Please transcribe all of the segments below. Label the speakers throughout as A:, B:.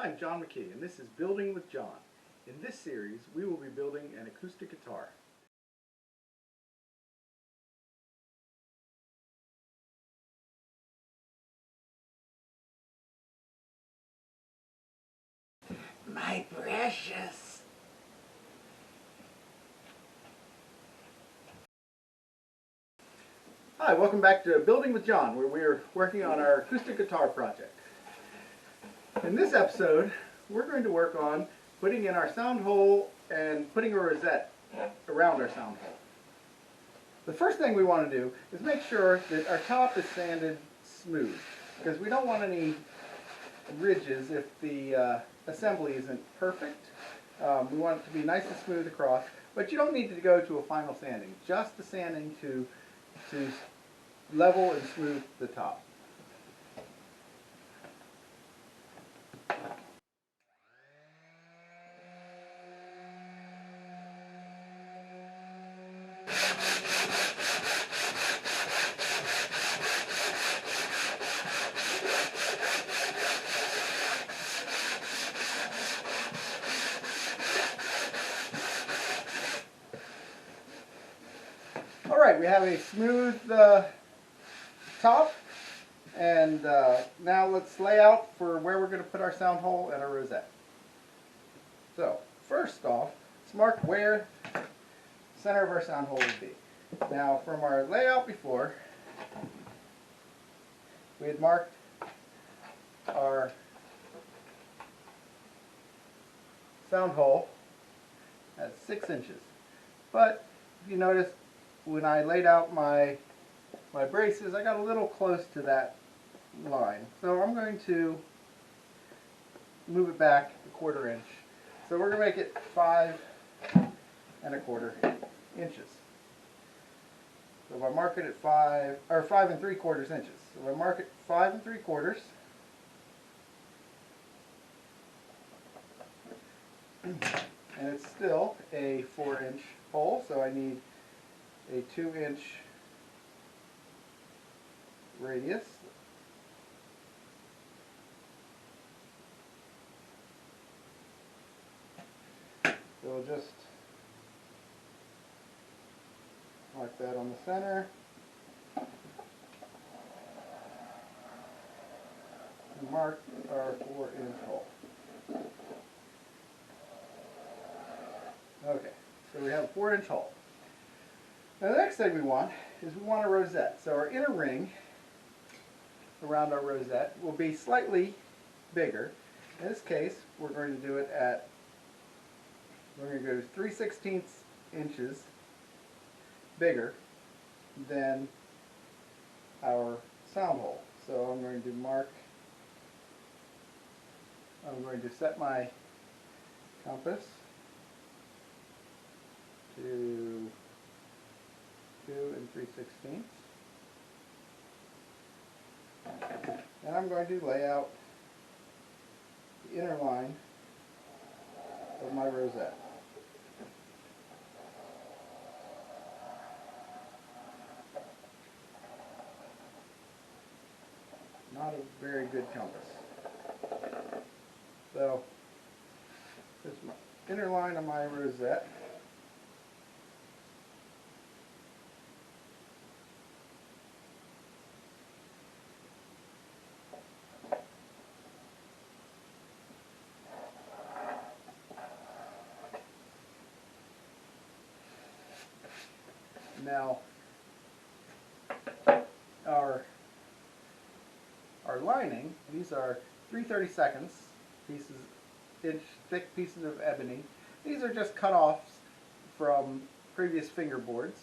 A: I'm John McKee, and this is Building with John. In this series, we will be building an acoustic guitar.
B: My precious.
A: Hi, welcome back to Building with John, where we are working on our acoustic guitar project. In this episode, we're going to work on putting in our sound hole and putting a rosette around our sound hole. The first thing we want to do is make sure that our top is sanded smooth, because we don't want any ridges if the assembly isn't perfect. We want it to be nice and smooth across, but you don't need to go to a final sanding, just the sanding to level and smooth the top. Alright, we have a smooth top, and now let's lay out for where we're going to put our sound hole and our rosette. So, first off, let's mark where the center of our sound hole would be. Now, from our layout before, we had marked our sound hole at 6 inches. But, if you notice, when I laid out my braces, I got a little close to that line. So I'm going to move it back a 1/4 inch. So we're going to make it 5 1/4 inches. So if I mark it at 5 3/4 inches. So if I mark it 5 3/4, and it's still a 4-inch hole, so I need a 2-inch radius. So we'll just mark that on the center. And mark our 4-inch hole. Okay, so we have a 4-inch hole. Now the next thing we want is we want a rosette. So our inner ring around our rosette will be slightly bigger. In this case, we're going to do it at, we're going to go 3/16 inches bigger than our sound hole. So I'm going to set my compass to 2 3/16. And I'm going to lay out the inner line of my rosette. Not a very good compass. So, this is my inner line of my rosette. Now, our lining, these are 3/32 inch thick pieces of ebony. These are just cut-offs from previous fingerboards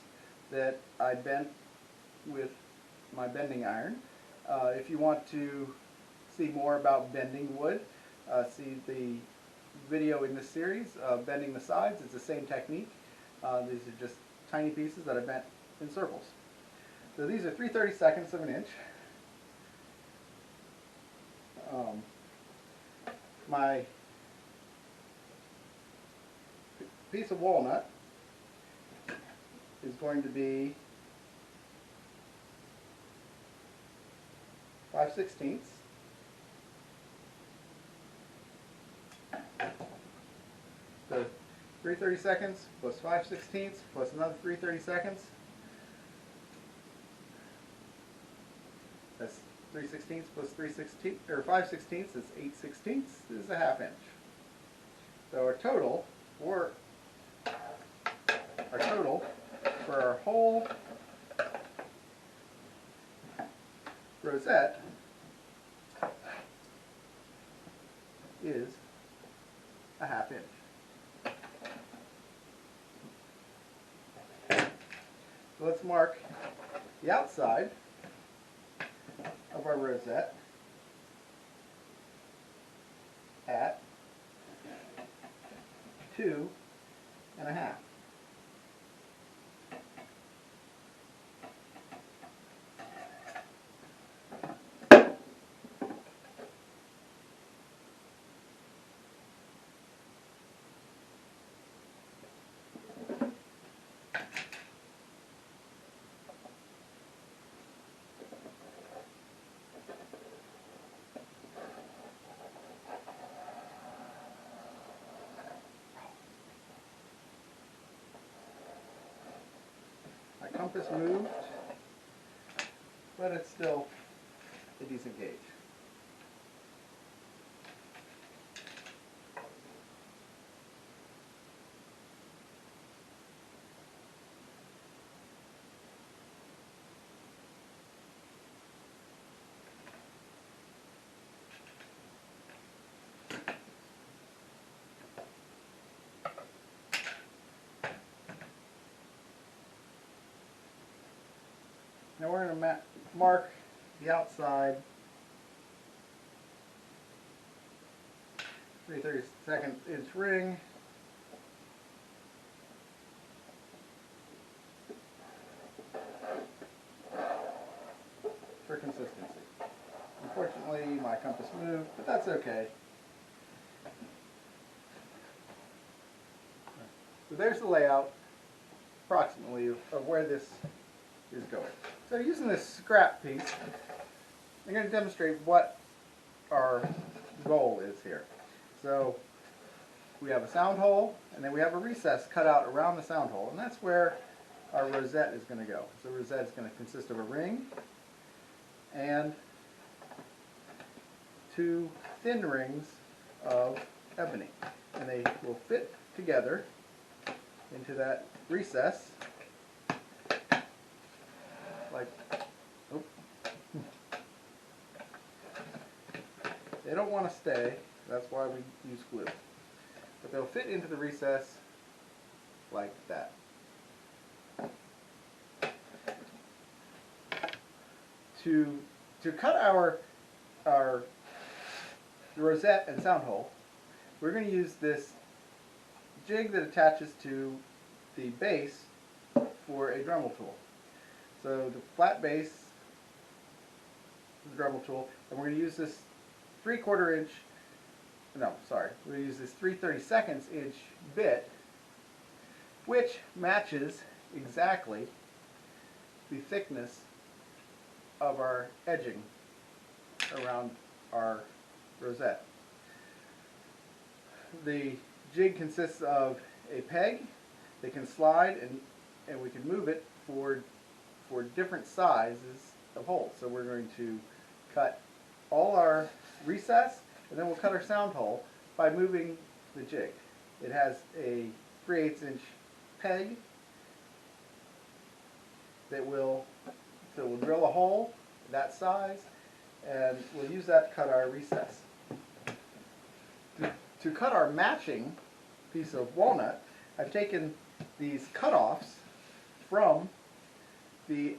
A: that I bent with my bending iron. If you want to see more about bending wood, see the video in this series, Bending the Sides. It's the same technique. These are just tiny pieces that I bent in circles. So these are 3/32 of an inch. My piece of walnut is going to be 5/16. 3/32 plus 5/16 plus another 3/32. That's 3/16 plus 3/16 or 5/16 is 8/16. This is a 1/2 inch. So our total for our whole rosette is a 1/2 inch. So let's mark the outside of our rosette at 2.5. My compass moved, but it's still a decent gauge. Now we're going to mark the outside 3/32 inch ring. For consistency. Unfortunately, my compass moved, but that's okay. So there's the layout, approximately, of where this is going. So using this scrap piece, I'm going to demonstrate what our goal is here. So we have a sound hole, and then we have a recess cut out around the sound hole, and that's where our rosette is going to go. So the rosette is going to consist of a ring and 2 thin rings of ebony, and they will fit together into that recess like, oh. They don't want to stay, that's why we use glue. But they'll fit into the recess like that. To cut our rosette and sound hole, we're going to use this jig that attaches to the base for a Dremel tool. So the flat base, the Dremel tool, and we're going to use this 3/4 inch, no, sorry, we're going to use this 3/32 inch bit, which matches exactly the thickness of our edging around our rosette. The jig consists of a peg that can slide, and we can move it for different sizes of holes. So we're going to cut all our recess, and then we'll cut our sound hole by moving the jig. It has a 3/8 inch peg that will drill a hole that size, and we'll use that to cut our recess. To cut our matching piece of walnut, I've taken these cutoffs from the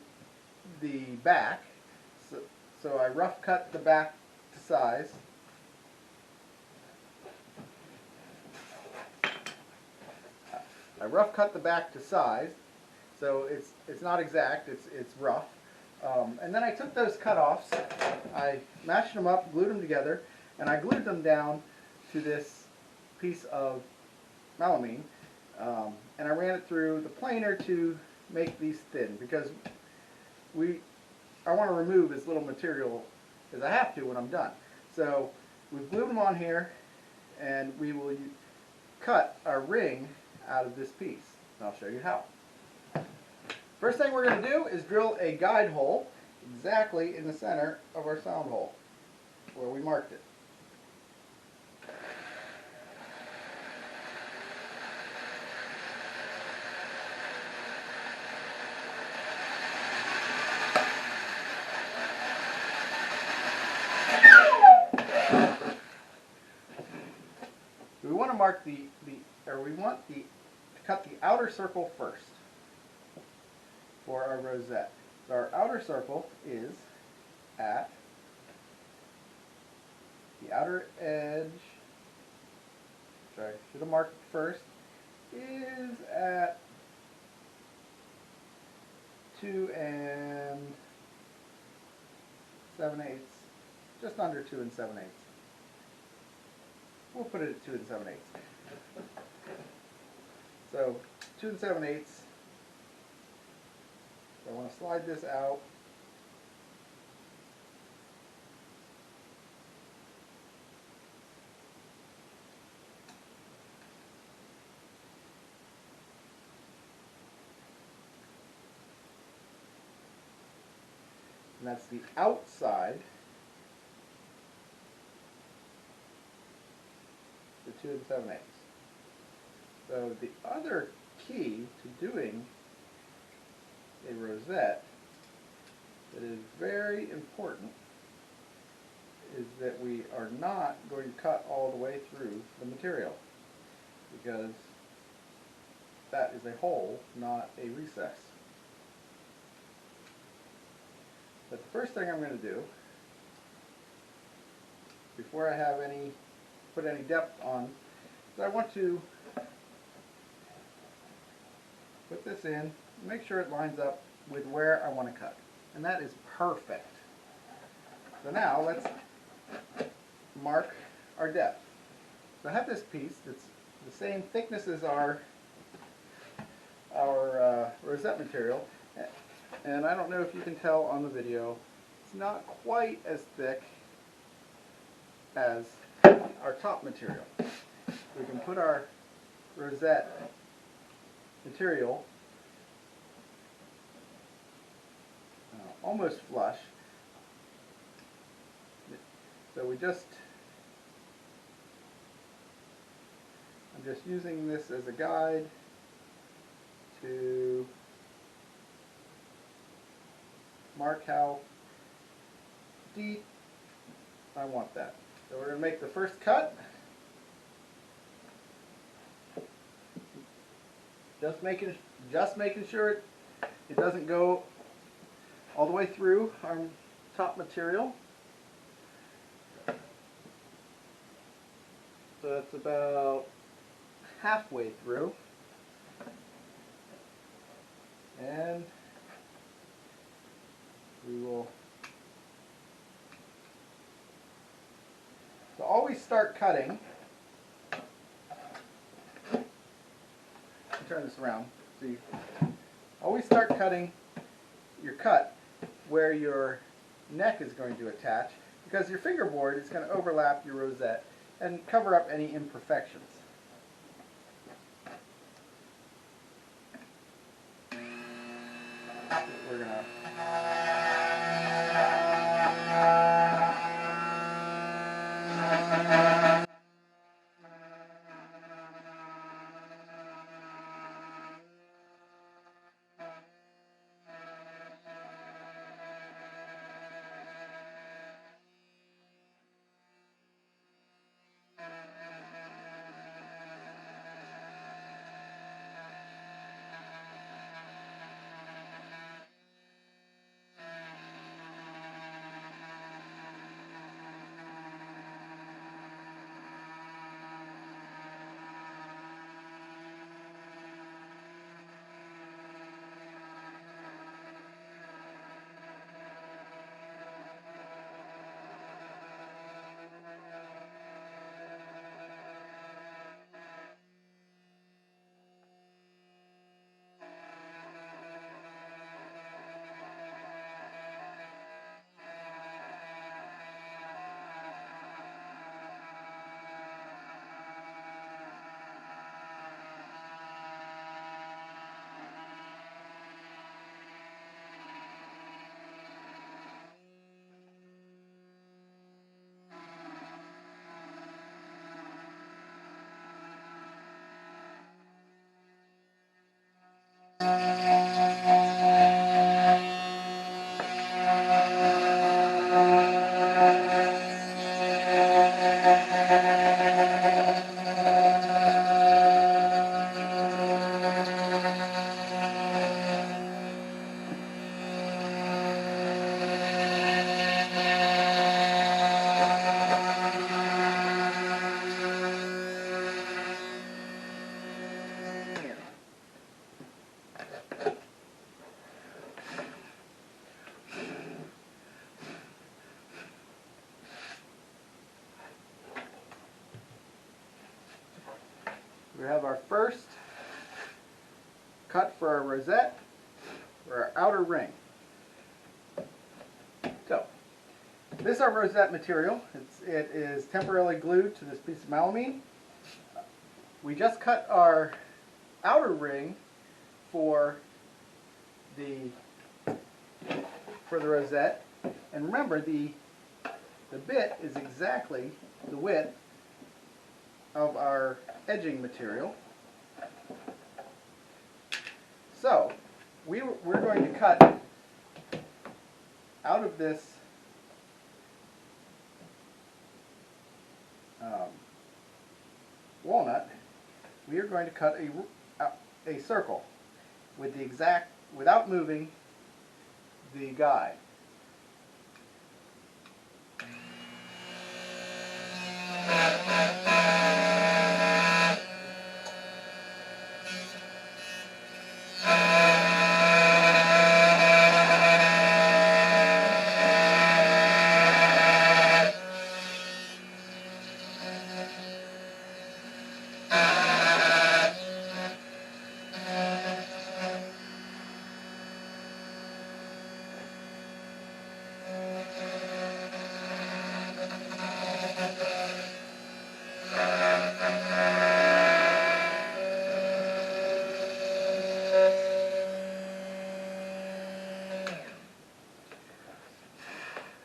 A: back, so I rough cut the back to size. So it's not exact, it's rough. And then I took those cutoffs, I matched them up, glued them together, and I glued them down to this piece of melamine, and I ran it through the planer to make these thin, because I want to remove as little material as I have to when I'm done. So we've glued them on here, and we will cut our ring out of this piece. And I'll show you how. First thing we're going to do is drill a guide hole exactly in the center of our sound hole where we marked it. We want to mark to cut the outer circle first for our rosette. So our outer circle is at the outer edge, which I should have marked first, is at 2 7/8, just under 2 7/8. We'll put it at 2 7/8. So 2 7/8. So I want to slide this out. And that's the outside, the 2 7/8. So the other key to doing a rosette that is very important is that we are not going to cut all the way through the material, because that is a hole, not a recess. But the first thing I'm going to do, before I have put any depth on, is I want to put this in, make sure it lines up with where I want to cut. And that is perfect. So now let's mark our depth. So I have this piece that's the same thickness as our rosette material. And I don't know if you can tell on the video, it's not quite as thick as our top material. We can put our rosette material almost flush. So I'm just using this as a guide to mark how deep I want that. So we're going to make the first cut. Just making sure it doesn't go all the way through our top material. So that's about halfway through. And we will always start cutting. Turn this around. See, always start cutting your cut where your neck is going to attach, because your fingerboard is going to overlap your rosette and cover up any imperfections. We're going to We have our first cut for our rosette, for our outer ring. So, this is our rosette material. It is temporarily glued to this piece of melamine. We just cut our outer ring for the rosette, and remember the bit is exactly the width of our edging material. So we're going to cut out of this walnut. We are going to cut a circle with the exact, without moving the guide.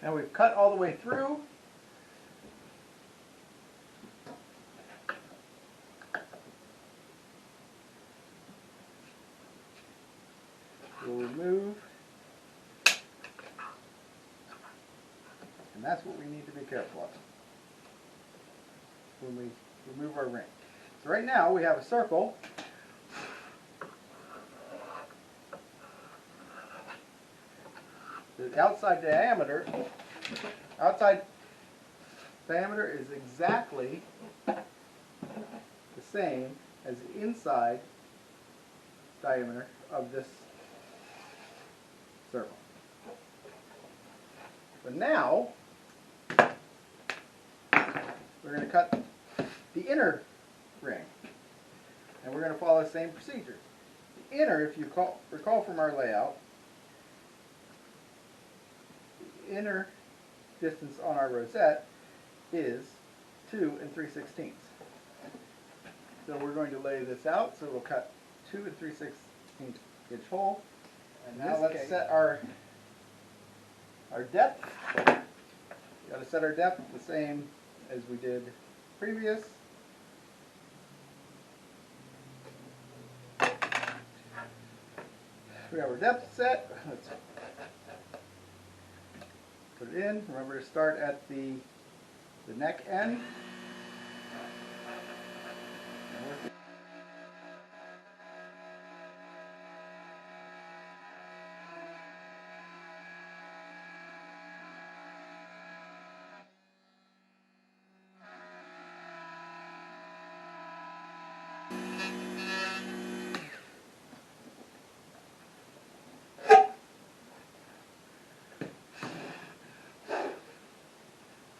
A: Now we've cut all the way through. We'll remove, and that's what we need to be careful of when we remove our ring. So right now we have a circle. The outside diameter is exactly the same as the inside diameter of this circle. But now we're going to cut the inner ring, and we're going to follow the same procedure. The inner, if you recall from our layout, the inner distance on our rosette is 2 3/16. So we're going to lay this out. So we'll cut 2 3/16 inch hole. And now let's set our depth. We've got to set our depth the same as we did previous. We have our depth set. Let's put it in. Remember to start at the neck end.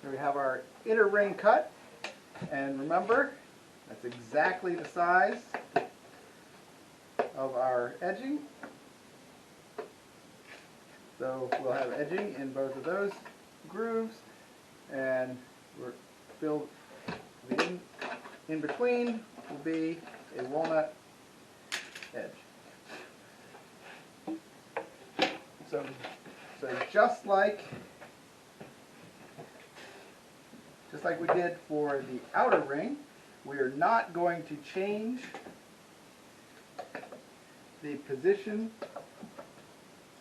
A: Here we have our inner ring cut, and remember, that's exactly the size of our edging. So we'll have edging in both of those grooves, and we're filled in between will be a walnut edge. So just like we did for the outer ring, we are not going to change the position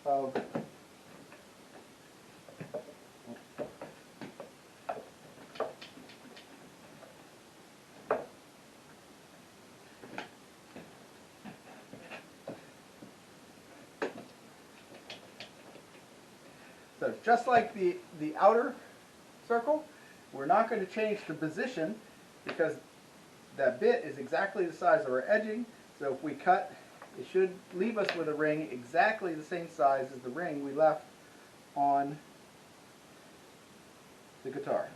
A: of so just like the outer circle, we're not going to change the position because that bit is exactly the size of our edging. So if we cut, it should leave us with a ring exactly the same size as the ring we left on the guitar.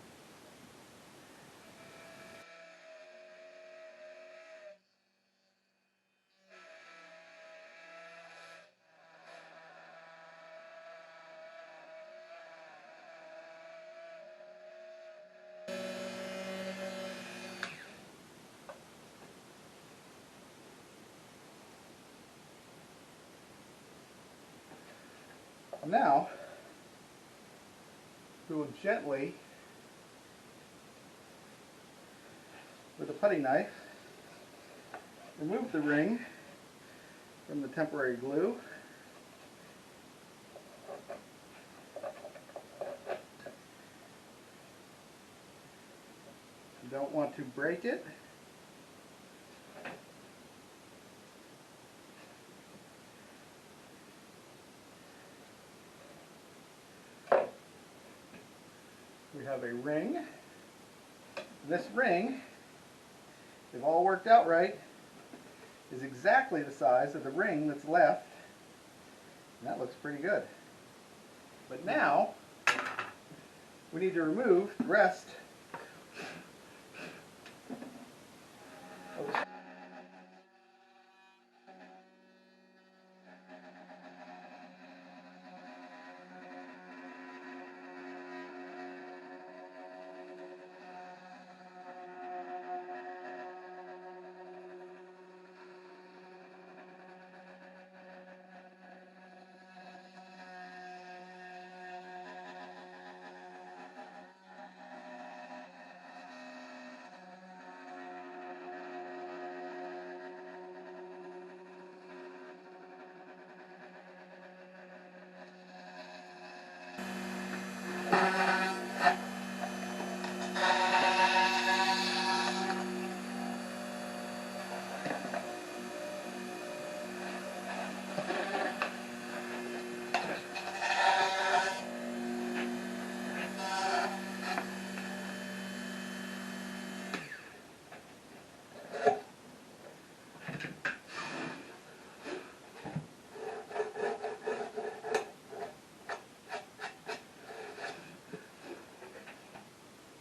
A: Now, we will gently, with a putty knife, remove the ring from the temporary glue. You don't want to break it. We have a ring. This ring, if all worked out right, is exactly the size of the ring that's left. And that looks pretty good. But now, we need to remove the rest of the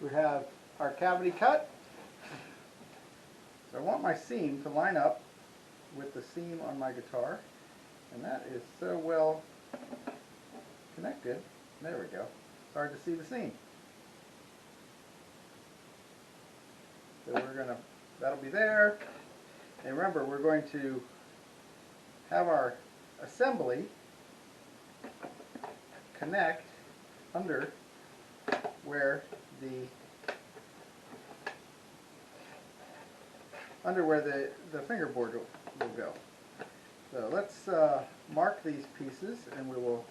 A: We have our cavity cut. So I want my seam to line up with the seam on my guitar, and that is so well connected. There we go. It's hard to see the seam. So that'll be there. And remember, we're going to have our assembly connect under where the fingerboard will go. So let's mark these pieces, and we will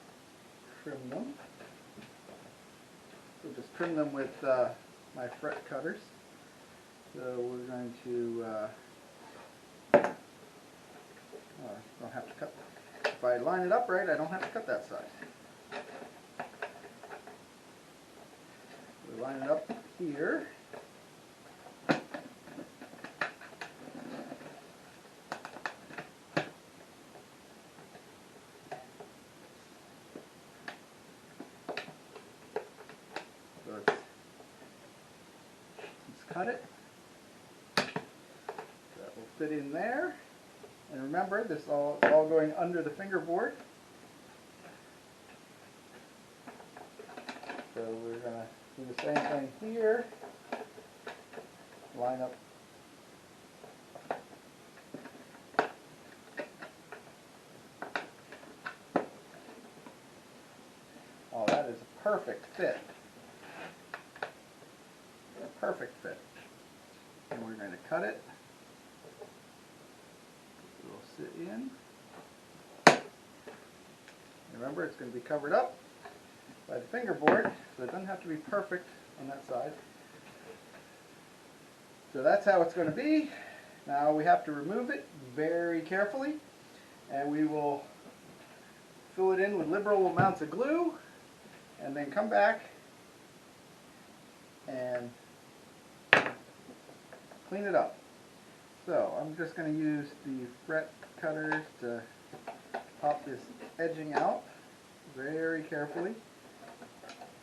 A: trim them. We'll just trim them with my fret cutters. So we're going to don't have to cut. If I line it up right, I don't have to cut that side. We line it up here. So let's cut it. That will fit in there. And remember, this is all going under the fingerboard. So we're going to do the same thing here. Line up. Oh, that is a perfect fit. A perfect fit. And we're going to cut it. It will sit in. Remember, it's going to be covered up by the fingerboard, so it doesn't have to be perfect on that side. So that's how it's going to be. Now we have to remove it very carefully, and we will fill it in with liberal amounts of glue, and then come back and clean it up. So I'm just going to use the fret cutters to pop this edging out very carefully,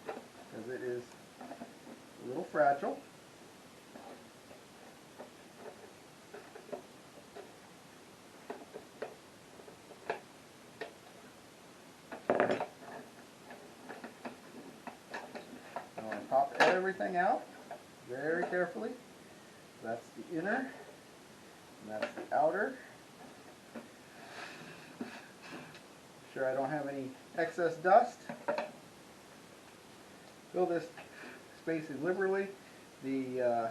A: because it is a little fragile. I want to pop everything out very carefully. That's the inner, and that's the outer. Sure I don't have any excess dust. Fill this space in liberally. The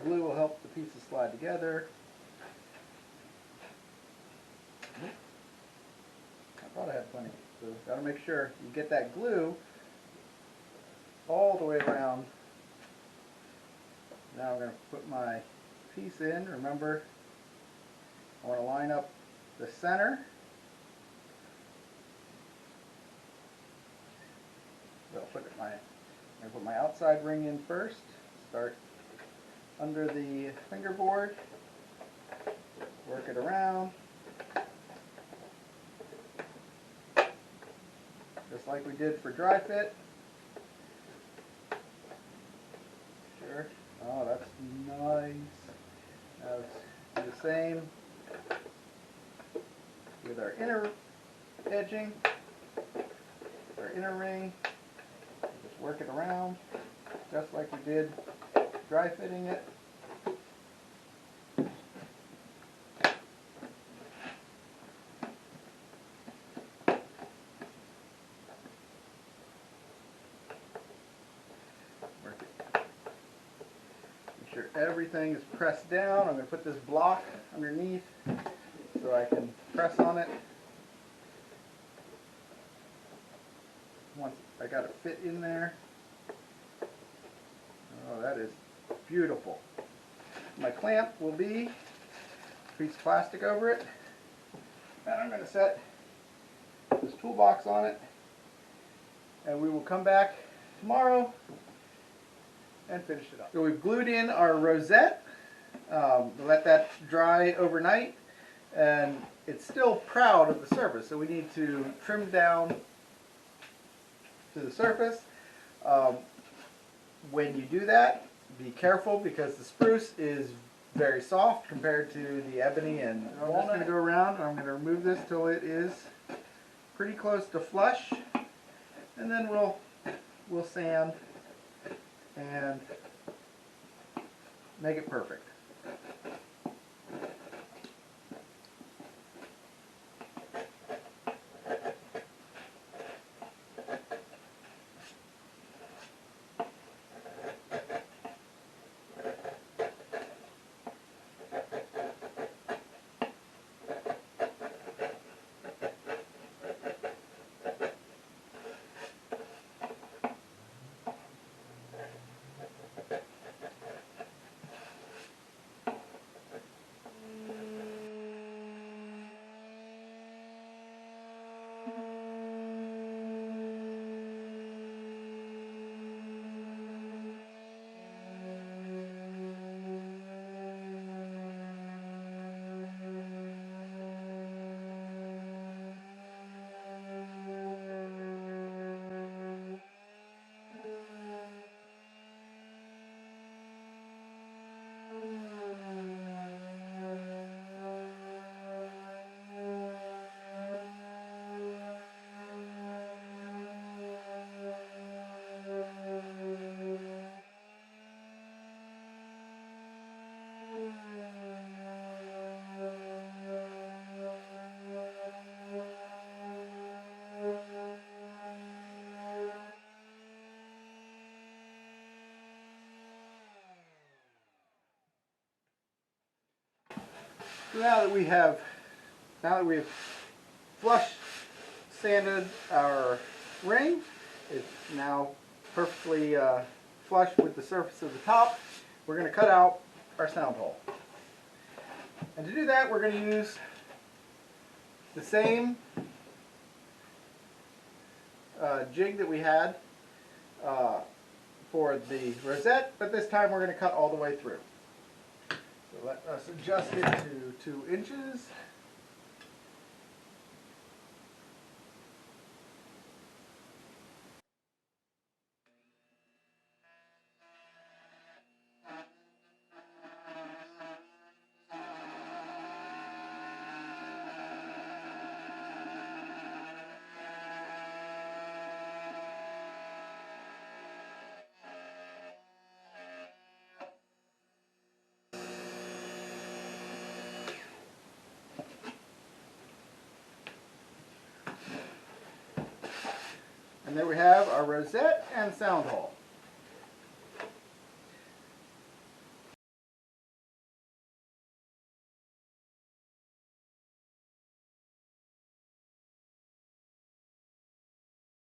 A: glue will help the pieces slide together. I thought I had plenty, so got to make sure you get that glue all the way around. Now I'm going to put my piece in. Remember, I want to line up the center. So I'm going to put my outside ring in first. Start under the fingerboard. Work it around. Just like we did for dry fit. Sure. Oh, that's nice. Now let's do the same with our inner edging, our inner ring. Just work it around, just like we did dry fitting it. Make sure everything is pressed down. I'm going to put this block underneath so I can press on it. Once I got it fit in there. Oh, that is beautiful. My clamp will be a piece of plastic over it. And I'm going to set this toolbox on it. And we will come back tomorrow and finish it up. So we've glued in our rosette. Let that dry overnight. And it's still proud of the surface, so we need to trim down to the surface. When you do that, be careful because the spruce is very soft compared to the ebony and walnut. I'm just going to go around and I'm going to remove this till it is pretty close to flush, and then we'll sand and make it perfect. So now that we have Now that we've flush sanded our ring, it's now perfectly flush with the surface of the top. We're going to cut out our sound hole. And to do that, we're going to use the same jig that we had for the rosette, but this time we're going to cut all the way through. So let us adjust it to 2 inches. And there we have our rosette and sound hole.